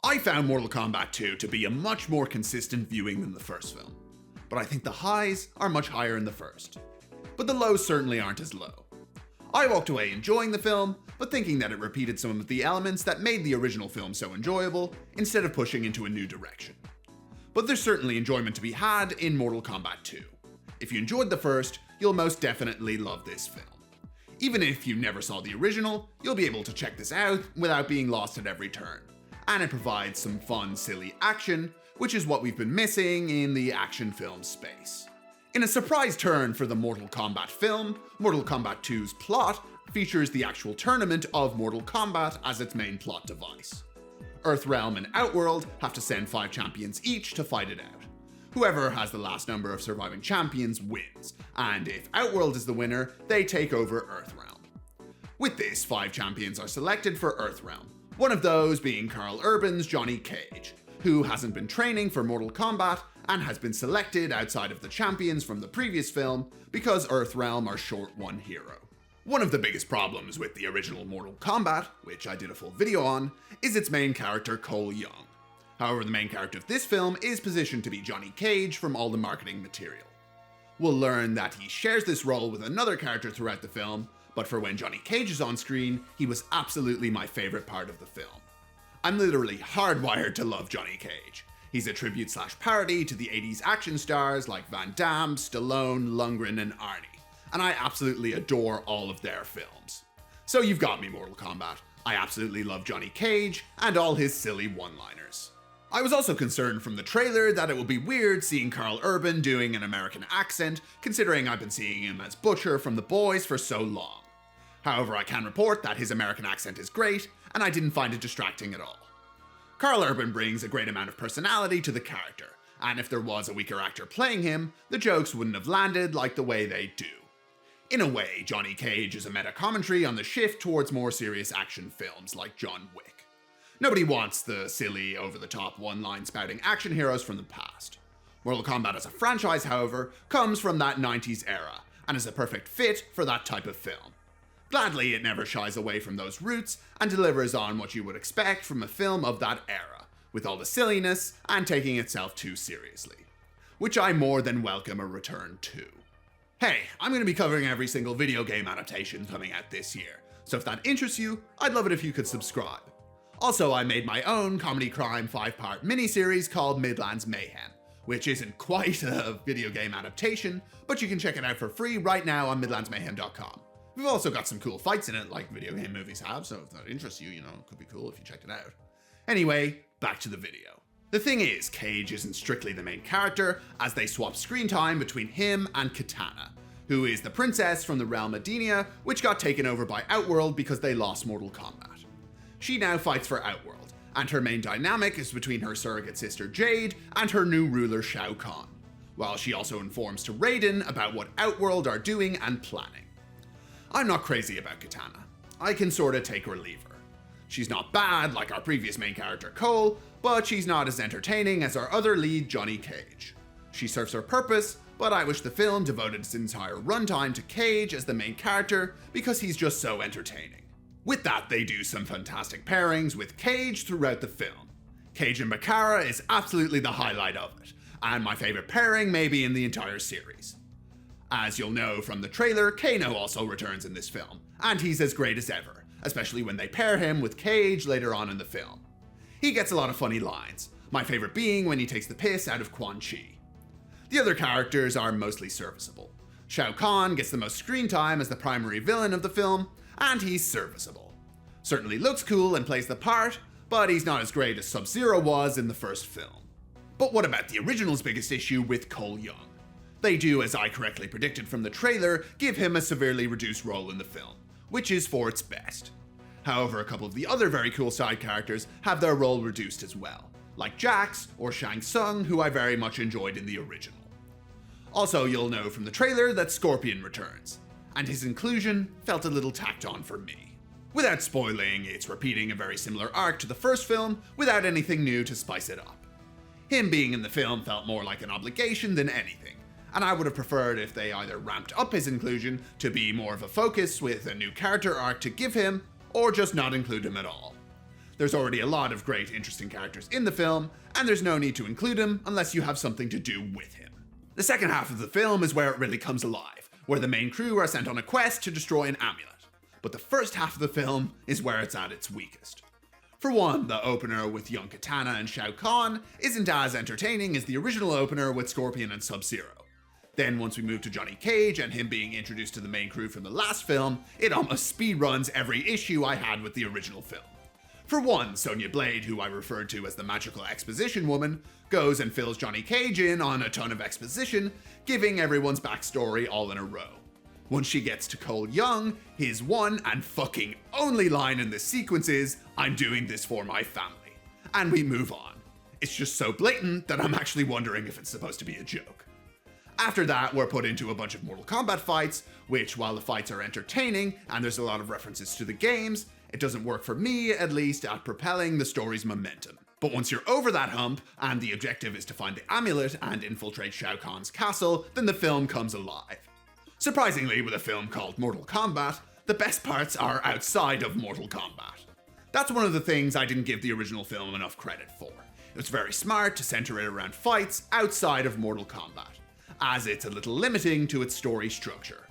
I found Mortal Kombat 2 to be a much more consistent viewing than the first film, but I think the highs are much higher in the first. But the lows certainly aren't as low. I walked away enjoying the film, but thinking that it repeated some of the elements that made the original film so enjoyable, instead of pushing into a new direction. But there's certainly enjoyment to be had in Mortal Kombat 2. If you enjoyed the first, you'll most definitely love this film. Even if you never saw the original, you'll be able to check this out without being lost at every turn. And it provides some fun, silly action, which is what we've been missing in the action film space. In a surprise turn for the Mortal Kombat film, Mortal Kombat 2's plot features the actual tournament of Mortal Kombat as its main plot device. Earthrealm and Outworld have to send 5 champions each to fight it out. Whoever has the last number of surviving champions wins, and if Outworld is the winner, they take over Earthrealm. With this, 5 champions are selected for Earthrealm, one of those being Karl Urban's Johnny Cage, who hasn't been training for Mortal Kombat and has been selected outside of the champions from the previous film because Earthrealm are short one hero. One of the biggest problems with the original Mortal Kombat, which I did a full video on, is its main character Cole Young. However, the main character of this film is positioned to be Johnny Cage from all the marketing material. We'll learn that he shares this role with another character throughout the film, but for when Johnny Cage is on screen, he was absolutely my favorite part of the film. I'm literally hardwired to love Johnny Cage. He's a tribute/parody to the 80s action stars like Van Damme, Stallone, Lundgren, and Arnie, and I absolutely adore all of their films. So you've got me, Mortal Kombat. I absolutely love Johnny Cage and all his silly one-liners. I was also concerned from the trailer that it would be weird seeing Karl Urban doing an American accent, considering I've been seeing him as Butcher from The Boys for so long. However, I can report that his American accent is great, and I didn't find it distracting at all. Karl Urban brings a great amount of personality to the character, and if there was a weaker actor playing him, the jokes wouldn't have landed like the way they do. In a way, Johnny Cage is a meta-commentary on the shift towards more serious action films like John Wick. Nobody wants the silly, over-the-top, one-line spouting action heroes from the past. Mortal Kombat as a franchise, however, comes from that 90s era, and is a perfect fit for that type of film. Gladly, it never shies away from those roots, and delivers on what you would expect from a film of that era, with all the silliness, and taking itself too seriously. Which I more than welcome a return to. Hey, I'm going to be covering every single video game adaptation coming out this year, so if that interests you, I'd love it if you could subscribe. Also, I made my own comedy crime 5-part miniseries called Midlands Mayhem, which isn't quite a video game adaptation, but you can check it out for free right now on midlandsmayhem.com. We've also got some cool fights in it like video game movies have, so if that interests you, it could be cool if you checked it out. Anyway, back to the video. The thing is, Cage isn't strictly the main character, as they swap screen time between him and Kitana, who is the princess from the realm Edenia, which got taken over by Outworld because they lost Mortal Kombat. She now fights for Outworld, and her main dynamic is between her surrogate sister Jade and her new ruler Shao Kahn, while she also informs to Raiden about what Outworld are doing and planning. I'm not crazy about Kitana. I can sorta take or leave her. She's not bad like our previous main character Cole, but she's not as entertaining as our other lead Johnny Cage. She serves her purpose, but I wish the film devoted its entire runtime to Cage as the main character because he's just so entertaining. With that, they do some fantastic pairings with Cage throughout the film. Cage and Bakara is absolutely the highlight of it, and my favorite pairing maybe in the entire series. As you'll know from the trailer, Kano also returns in this film, and he's as great as ever, especially when they pair him with Cage later on in the film. He gets a lot of funny lines, my favorite being when he takes the piss out of Quan Chi. The other characters are mostly serviceable. Shao Kahn gets the most screen time as the primary villain of the film, and he's serviceable. Certainly looks cool and plays the part, but he's not as great as Sub-Zero was in the first film. But what about the original's biggest issue with Cole Young? They do, as I correctly predicted from the trailer, give him a severely reduced role in the film, which is for its best. However, a couple of the other very cool side characters have their role reduced as well, like Jax or Shang Tsung, who I very much enjoyed in the original. Also, you'll know from the trailer that Scorpion returns, and his inclusion felt a little tacked on for me. Without spoiling, it's repeating a very similar arc to the first film without anything new to spice it up. Him being in the film felt more like an obligation than anything, and I would have preferred if they either ramped up his inclusion to be more of a focus with a new character arc to give him, or just not include him at all. There's already a lot of great, interesting characters in the film, and there's no need to include him unless you have something to do with him. The second half of the film is where it really comes alive, where the main crew are sent on a quest to destroy an amulet. But the first half of the film is where it's at its weakest. For one, the opener with young Kitana and Shao Kahn isn't as entertaining as the original opener with Scorpion and Sub-Zero. Then once we move to Johnny Cage and him being introduced to the main crew from the last film, it almost speedruns every issue I had with the original film. For one, Sonya Blade, who I referred to as the magical exposition woman, goes and fills Johnny Cage in on a ton of exposition, giving everyone's backstory all in a row. Once she gets to Cole Young, his one and fucking only line in this sequence is, "I'm doing this for my family." And we move on. It's just so blatant that I'm actually wondering if it's supposed to be a joke. After that, we're put into a bunch of Mortal Kombat fights, which, while the fights are entertaining and there's a lot of references to the games, it doesn't work for me, at least, at propelling the story's momentum. But once you're over that hump, and the objective is to find the amulet and infiltrate Shao Kahn's castle, then the film comes alive. Surprisingly, with a film called Mortal Kombat, the best parts are outside of Mortal Kombat. That's one of the things I didn't give the original film enough credit for. It was very smart to center it around fights outside of Mortal Kombat, as it's a little limiting to its story structure.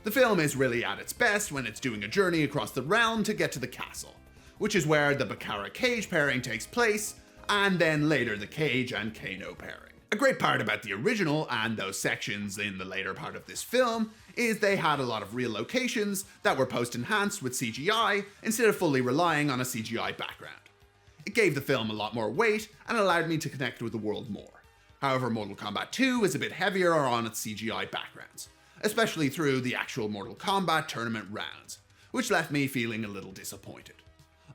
The film is really at its best when it's doing a journey across the realm to get to the castle, which is where the Bakara-Cage pairing takes place, and then later the Cage and Kano pairing. A great part about the original and those sections in the later part of this film is they had a lot of real locations that were post-enhanced with CGI instead of fully relying on a CGI background. It gave the film a lot more weight and allowed me to connect with the world more. However, Mortal Kombat 2 is a bit heavier on its CGI backgrounds, especially through the actual Mortal Kombat tournament rounds, which left me feeling a little disappointed.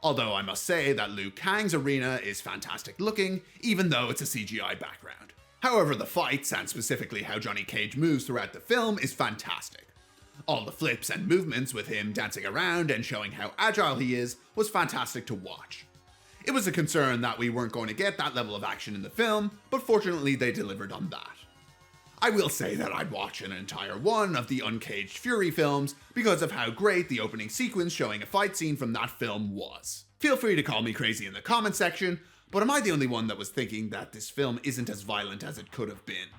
Although I must say that Liu Kang's arena is fantastic looking, even though it's a CGI background. However, the fights, and specifically how Johnny Cage moves throughout the film, is fantastic. All the flips and movements with him dancing around and showing how agile he is was fantastic to watch. It was a concern that we weren't going to get that level of action in the film, but fortunately they delivered on that. I will say that I'd watch an entire one of the Uncaged Fury films because of how great the opening sequence showing a fight scene from that film was. Feel free to call me crazy in the comment section, but am I the only one that was thinking that this film isn't as violent as it could have been?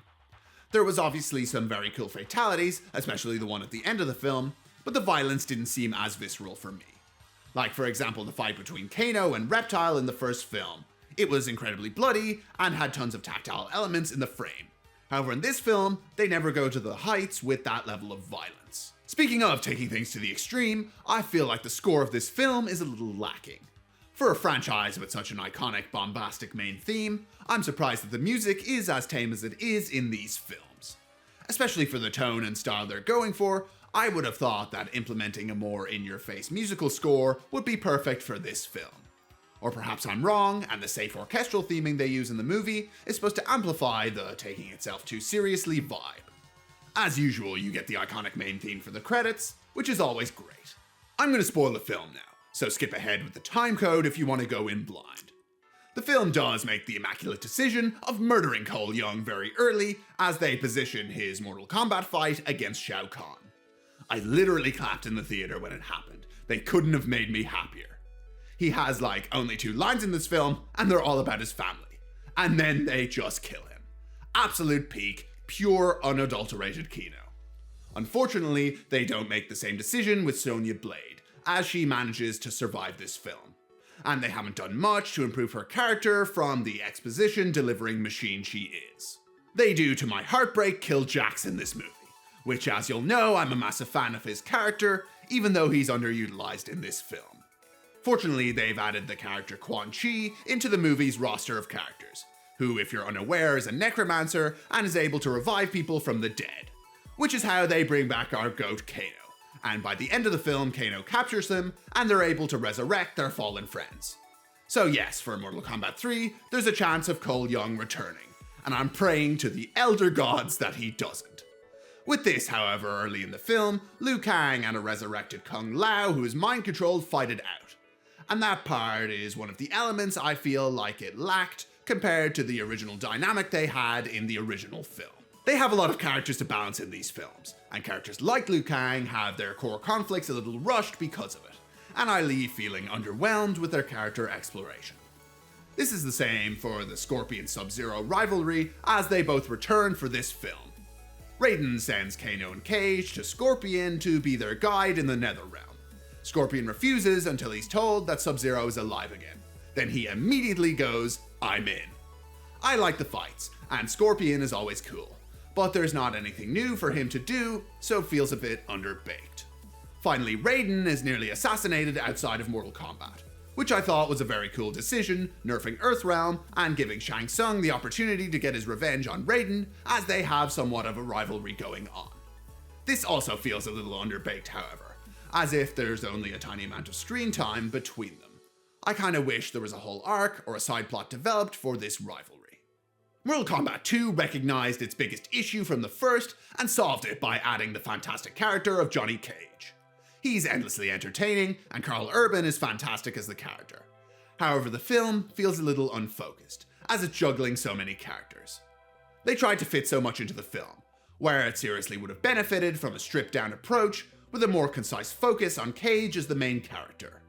There was obviously some very cool fatalities, especially the one at the end of the film, but the violence didn't seem as visceral for me. Like, for example, the fight between Kano and Reptile in the first film. It was incredibly bloody and had tons of tactile elements in the frame. However, in this film, they never go to the heights with that level of violence. Speaking of taking things to the extreme, I feel like the score of this film is a little lacking. For a franchise with such an iconic, bombastic main theme, I'm surprised that the music is as tame as it is in these films. Especially for the tone and style they're going for, I would have thought that implementing a more in-your-face musical score would be perfect for this film. Or perhaps I'm wrong, and the safe orchestral theming they use in the movie is supposed to amplify the taking itself too seriously vibe. As usual, you get the iconic main theme for the credits, which is always great. I'm going to spoil the film now, so skip ahead with the time code if you want to go in blind. The film does make the immaculate decision of murdering Cole Young very early as they position his Mortal Kombat fight against Shao Kahn. I literally clapped in the theater when it happened. They couldn't have made me happier. He has only 2 lines in this film, and they're all about his family. And then they just kill him. Absolute peak, pure unadulterated Kino. Unfortunately, they don't make the same decision with Sonya Blade, as she manages to survive this film. And they haven't done much to improve her character from the exposition delivering machine she is. They do, to my heartbreak, kill Jax in this movie, which, as you'll know, I'm a massive fan of his character, even though he's underutilized in this film. Fortunately, they've added the character Quan Chi into the movie's roster of characters, who, if you're unaware, is a necromancer and is able to revive people from the dead, which is how they bring back our goat Kano. And by the end of the film, Kano captures them, and they're able to resurrect their fallen friends. So yes, for Mortal Kombat 3, there's a chance of Cole Young returning, and I'm praying to the elder gods that he doesn't. With this, however, early in the film, Liu Kang and a resurrected Kung Lao who is mind-controlled fight it out. And that part is one of the elements I feel like it lacked compared to the original dynamic they had in the original film. They have a lot of characters to balance in these films, and characters like Liu Kang have their core conflicts a little rushed because of it. and I leave feeling underwhelmed with their character exploration. This is the same for the Scorpion-Sub-Zero rivalry, as they both return for this film. Raiden sends Kano and Cage to Scorpion to be their guide in the Netherrealm. Scorpion refuses until he's told that Sub-Zero is alive again. Then he immediately goes, "I'm in." I like the fights, and Scorpion is always cool, but there's not anything new for him to do, so it feels a bit underbaked. Finally, Raiden is nearly assassinated outside of Mortal Kombat, which I thought was a very cool decision, nerfing Earthrealm and giving Shang Tsung the opportunity to get his revenge on Raiden, as they have somewhat of a rivalry going on. This also feels a little underbaked, however, as if there's only a tiny amount of screen time between them. I kinda wish there was a whole arc or a side plot developed for this rivalry. Mortal Kombat 2 recognized its biggest issue from the first and solved it by adding the fantastic character of Johnny Cage. He's endlessly entertaining, and Karl Urban is fantastic as the character. However, the film feels a little unfocused, as it's juggling so many characters. They tried to fit so much into the film, where it seriously would have benefited from a stripped-down approach with a more concise focus on Cage as the main character.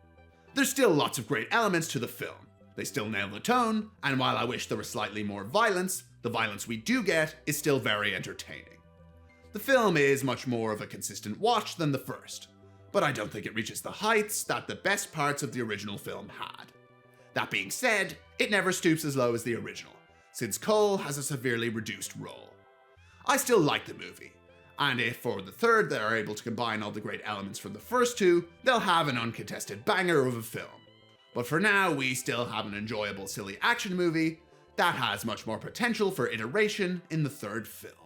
There's still lots of great elements to the film. They still nail the tone, and while I wish there was slightly more violence, the violence we do get is still very entertaining. The film is much more of a consistent watch than the first, but I don't think it reaches the heights that the best parts of the original film had. That being said, it never stoops as low as the original, since Cole has a severely reduced role. I still like the movie, and if for the third they are able to combine all the great elements from the first two, they'll have an uncontested banger of a film. But for now, we still have an enjoyable, silly action movie that has much more potential for iteration in the third film.